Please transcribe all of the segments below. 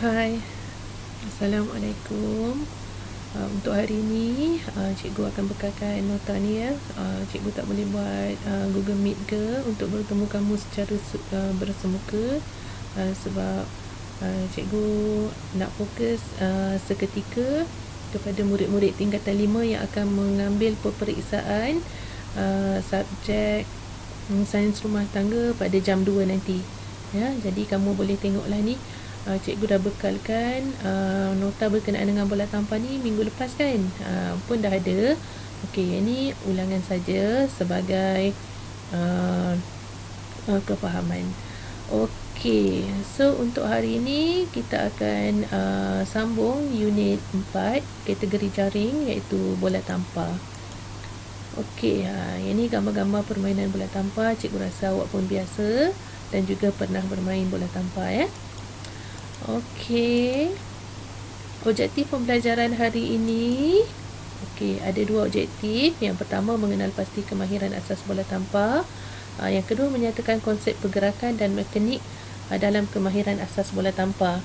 Hai, Assalamualaikum. Untuk hari ini cikgu akan bekalkan nota ni ya. Cikgu tak boleh buat Google Meet ke untuk bertemu kamu secara bersemuka sebab cikgu nak fokus seketika kepada murid-murid tingkatan 5 yang akan mengambil peperiksaan subjek sains rumah tangga pada jam 2 nanti. Ya, jadi kamu boleh tengoklah ni. Cikgu dah bekalkan nota berkenaan dengan bola tampar ni minggu lepas kan, pun dah ada. Okey, ini ulangan saja sebagai kefahaman. Okey, so untuk hari ini kita akan sambung unit 4 kategori jaring iaitu bola tampar. Okey, ini gambar-gambar permainan bola tampar. Cikgu rasa awak pun biasa dan juga pernah bermain bola tampar ya. Okey, objektif pembelajaran hari ini, okey, ada 2 objektif. Yang pertama, mengenal pasti kemahiran asas bola tampar. Yang kedua, menyatakan konsep pergerakan dan mekanik dalam kemahiran asas bola tampar.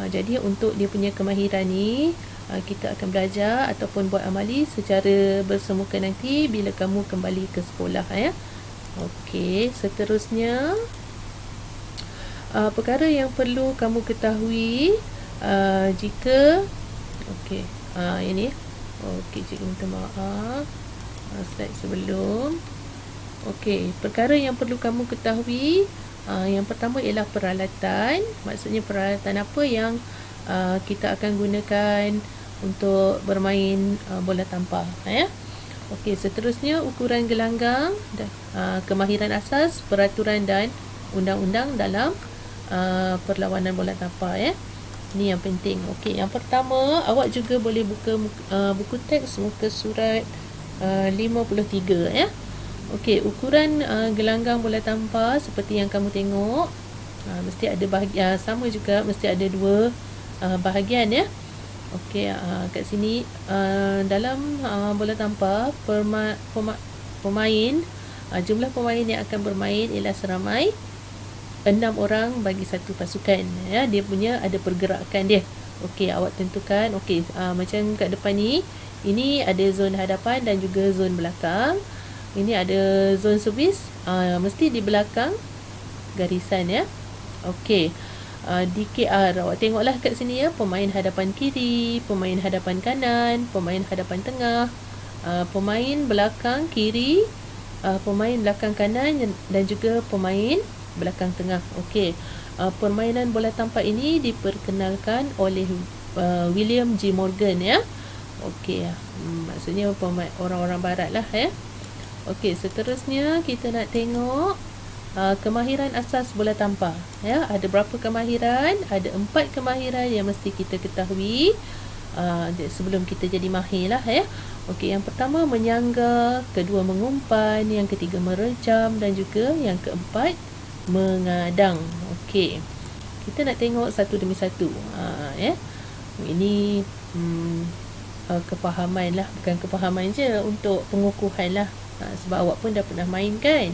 Jadi untuk dia punya kemahiran ni, kita akan belajar ataupun buat amali secara bersemuka nanti bila kamu kembali ke sekolah ya. Okey, seterusnya perkara yang perlu kamu ketahui jika ini cikgu minta maaf, slide sebelum. Okey, perkara yang perlu kamu ketahui, yang pertama ialah peralatan. Maksudnya peralatan apa yang kita akan gunakan untuk bermain bola tampar ya. Okey, seterusnya ukuran gelanggang, kemahiran asas, peraturan dan undang-undang dalam perlawanan bola tampar ya. Ni yang penting. Okey, yang pertama, awak juga boleh buka buku teks muka surat 53 ya. Okey, ukuran gelanggang bola tampar seperti yang kamu tengok, mesti ada bahagian sama juga, mesti ada 2 bahagian ya. Okey, kat sini dalam bola tampar pemain, jumlah pemain yang akan bermain ialah seramai 6 orang bagi satu pasukan ya. Dia punya ada pergerakan dia. Okey, awak tentukan. Okey, macam kat depan ni, ini ada zon hadapan dan juga zon belakang. Ini ada zon servis, mesti di belakang garisan ya. Okey, DKR awak tengoklah kat sini ya, pemain hadapan kiri, pemain hadapan kanan, pemain hadapan tengah, pemain belakang kiri, pemain belakang kanan dan juga pemain belakang tengah. Okey, permainan bola tampar ini diperkenalkan oleh William G. Morgan ya. Okey, maksudnya orang-orang barat lah ya. Okey, seterusnya kita nak tengok kemahiran asas bola tampar ya. Ada berapa kemahiran? Ada 4 kemahiran yang mesti kita ketahui sebelum kita jadi mahir lah ya. Okey, yang pertama menyangga, kedua mengumpan, yang ketiga merejam dan juga yang keempat mengadang. Okey, kita nak tengok satu demi satu ya. Ini kefahaman lah, bukan kefahaman je, untuk pengukuhan lah, sebab awak pun dah pernah main kan.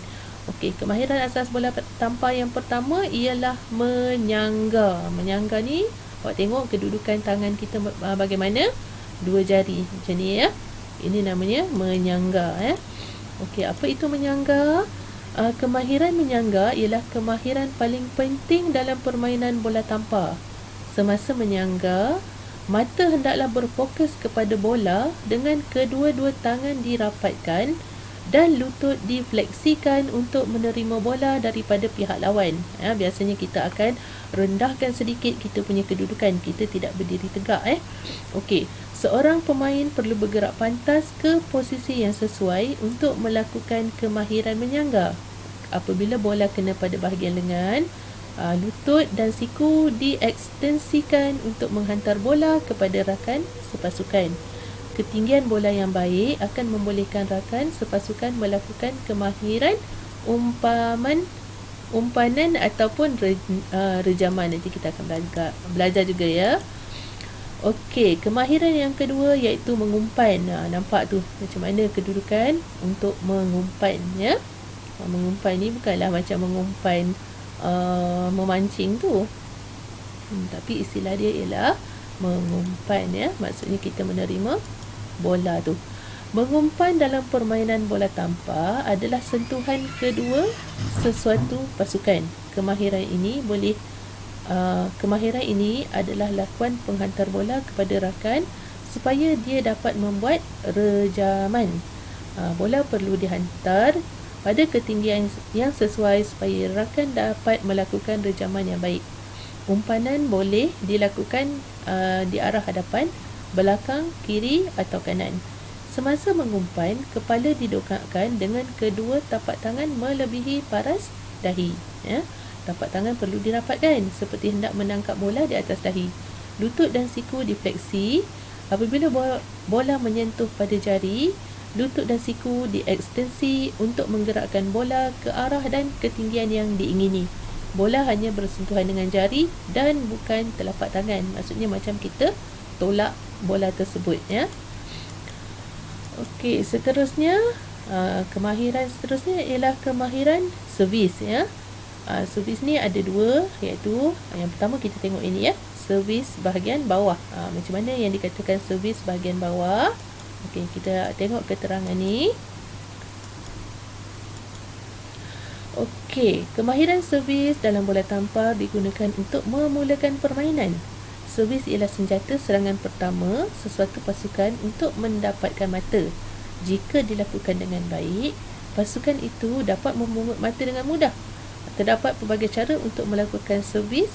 Okey, kemahiran asas bola tampar yang pertama ialah menyangga. Menyangga ni awak tengok kedudukan tangan kita bagaimana, 2 jari macam ni ya. Ini namanya menyangga ya. Okey, apa itu menyangga? Kemahiran menyangga ialah kemahiran paling penting dalam permainan bola tampar. Semasa menyangga, mata hendaklah berfokus kepada bola dengan kedua-dua tangan dirapatkan dan lutut difleksikan untuk menerima bola daripada pihak lawan. Biasanya kita akan rendahkan sedikit kita punya kedudukan, kita tidak berdiri tegak Okey, seorang pemain perlu bergerak pantas ke posisi yang sesuai untuk melakukan kemahiran menyangga. Apabila bola kena pada bahagian lengan, lutut dan siku diekstensikan untuk menghantar bola kepada rakan sepasukan. Ketinggian bola yang baik akan membolehkan rakan sepasukan melakukan kemahiran umpanan ataupun rejaman. Nanti kita akan belajar juga ya. Okey, kemahiran yang kedua iaitu mengumpan. Nampak tu macam mana kedudukan untuk mengumpan ya. Mengumpan ni bukanlah macam mengumpan memancing tu. Tapi istilah dia ialah mengumpan, ya. Maksudnya kita menerima bola tu. Mengumpan dalam permainan bola tampar adalah sentuhan kedua sesuatu pasukan. Kemahiran ini adalah lakuan penghantar bola kepada rakan supaya dia dapat membuat rejaman. Bola perlu dihantar pada ketinggian yang sesuai supaya rakan dapat melakukan rejaman yang baik. Umpanan boleh dilakukan di arah hadapan, belakang, kiri atau kanan. Semasa mengumpan, kepala didongakkan dengan kedua tapak tangan melebihi paras dahi. Ya. Tapak tangan perlu dirapatkan seperti hendak menangkap bola di atas dahi. Lutut dan siku difleksi. Apabila bola menyentuh pada jari, lutut dan siku diekstensi untuk menggerakkan bola ke arah dan ketinggian yang diingini. Bola hanya bersentuhan dengan jari dan bukan telapak tangan. Maksudnya macam kita tolak bola tersebut, ya. Okey, seterusnya kemahiran seterusnya ialah kemahiran servis, ya. Servis ni ada dua, iaitu yang pertama kita tengok ini, ya, servis bahagian bawah. Macam mana yang dikatakan servis bahagian bawah? Okey, kita tengok keterangan ni. Okey, kemahiran servis dalam bola tampar digunakan untuk memulakan permainan. Servis ialah senjata serangan pertama sesuatu pasukan untuk mendapatkan mata. Jika dilakukan dengan baik, pasukan itu dapat memungut mata dengan mudah. Terdapat pelbagai cara untuk melakukan servis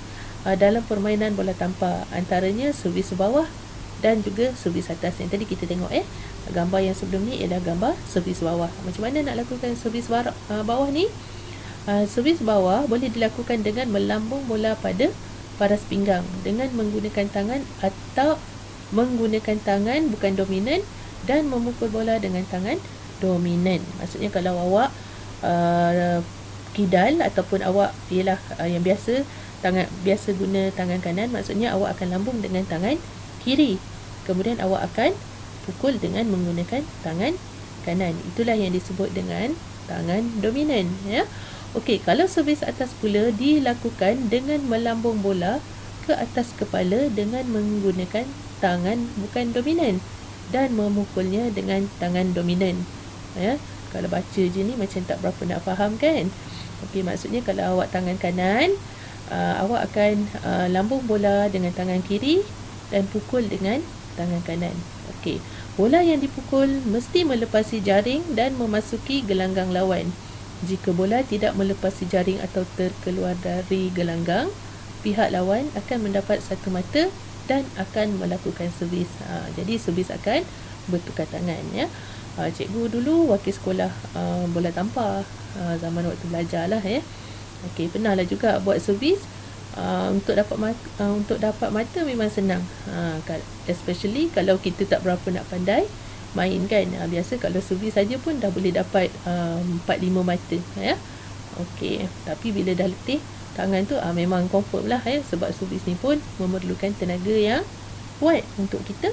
dalam permainan bola tampar. Antaranya servis bawah dan juga servis atas. Yang tadi kita tengok, gambar yang sebelum ni ialah gambar servis bawah. Macam mana nak lakukan servis bawah ni? Servis bawah boleh dilakukan dengan melambung bola pada paras pinggang dengan menggunakan tangan atau menggunakan tangan bukan dominan dan memukul bola dengan tangan dominan. Maksudnya kalau awak kidal ataupun awak ialah yang biasa guna tangan kanan, maksudnya awak akan lambung dengan tangan kiri. Kemudian awak akan pukul dengan menggunakan tangan kanan. Itulah yang disebut dengan tangan dominan, ya. Okey, kalau servis atas pula dilakukan dengan melambung bola ke atas kepala dengan menggunakan tangan bukan dominan dan memukulnya dengan tangan dominan. Ya, kalau baca je ni macam tak berapa nak faham, kan? Okey, maksudnya kalau awak tangan kanan, awak akan lambung bola dengan tangan kiri dan pukul dengan tangan kanan. Okey, bola yang dipukul mesti melepasi jaring dan memasuki gelanggang lawan. Jika bola tidak melepasi jaring atau terkeluar dari gelanggang, pihak lawan akan mendapat satu mata dan akan melakukan servis. Jadi servis akan bertukar tangan, ya. Cikgu dulu wakil sekolah bola tampar zaman waktu belajar lah, ya. Okey, pernahlah juga buat servis. Untuk dapat mata memang senang. Especially kalau kita tak berapa nak pandai main, kan. Biasa kalau servis saja pun dah boleh dapat 4-5 mata, ya. Okey, tapi bila dah letih tangan tu memang confirm lah, ya, sebab servis ni pun memerlukan tenaga yang kuat untuk kita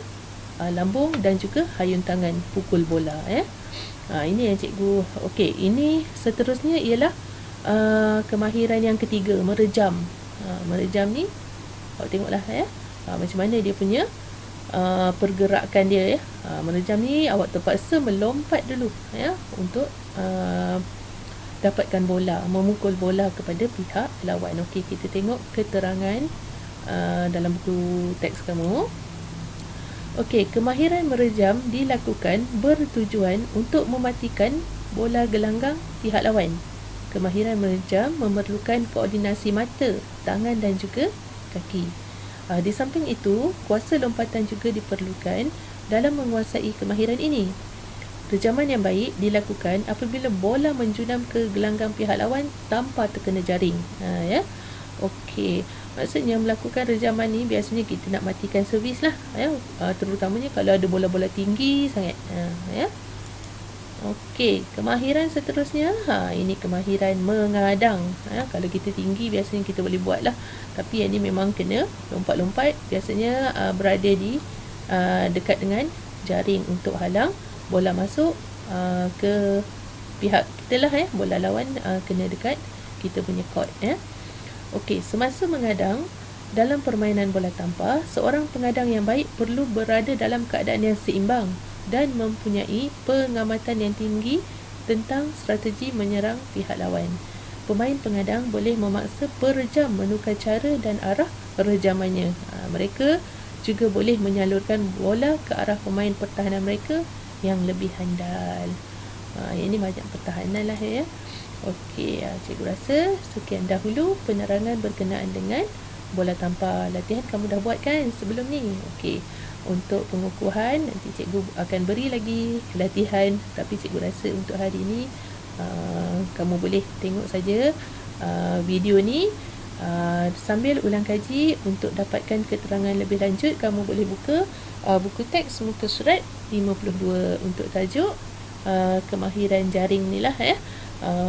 lambung dan juga hayun tangan pukul bola, ya. Ini yang cikgu. Okey, ini seterusnya ialah kemahiran yang ketiga, merejam. Merejam ni awak tengoklah, ya, macam mana dia punya pergerakan dia, ya. Merejam ni awak terpaksa melompat dulu, ya, untuk dapatkan bola, memukul bola kepada pihak lawan. Okey, kita tengok keterangan dalam buku teks kamu. Okey, kemahiran merejam dilakukan bertujuan untuk mematikan bola gelanggang pihak lawan. Kemahiran merejam memerlukan koordinasi mata, tangan dan juga kaki. Di samping itu, kuasa lompatan juga diperlukan dalam menguasai kemahiran ini. Rejaman yang baik dilakukan apabila bola menjunam ke gelanggang pihak lawan tanpa terkena jaring. Ya. Okey, maksudnya melakukan rejaman ni biasanya kita nak matikan servis lah, ya. Terutamanya kalau ada bola-bola tinggi sangat. Ya. Okey, kemahiran seterusnya, ini kemahiran mengadang. Kalau kita tinggi biasanya kita boleh buat lah, tapi yang ni memang kena lompat-lompat. Biasanya berada di dekat dengan jaring untuk halang bola masuk ke pihak kita lah, ya. Bola lawan kena dekat kita punya court, ya. Okey, semasa mengadang dalam permainan bola tampar, seorang pengadang yang baik perlu berada dalam keadaan yang seimbang dan mempunyai pengamatan yang tinggi tentang strategi menyerang pihak lawan. Pemain pengadang boleh memaksa perejam menukar cara dan arah rejamannya. Mereka juga boleh menyalurkan bola ke arah pemain pertahanan mereka yang lebih handal. Ini banyak pertahanan lah ya. Okey, cikgu rasa sekian dahulu penerangan berkenaan dengan bola tampar. Latihan kamu dah buat kan sebelum ni? Okey. Untuk pengukuhan nanti cikgu akan beri lagi latihan, tapi cikgu rasa untuk hari ni kamu boleh tengok saja video ni sambil ulang kaji. Untuk dapatkan keterangan lebih lanjut, kamu boleh buka buku teks muka surat 52 untuk tajuk kemahiran jaring ni lah ya.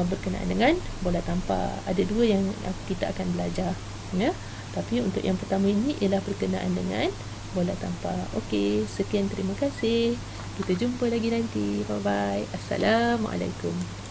Berkenaan dengan bola tampar. Ada 2 yang kita akan belajar ya. Tapi untuk yang pertama ini ialah berkenaan dengan bola tampar. Okey, sekian, terima kasih. Kita jumpa lagi nanti. Bye bye. Assalamualaikum.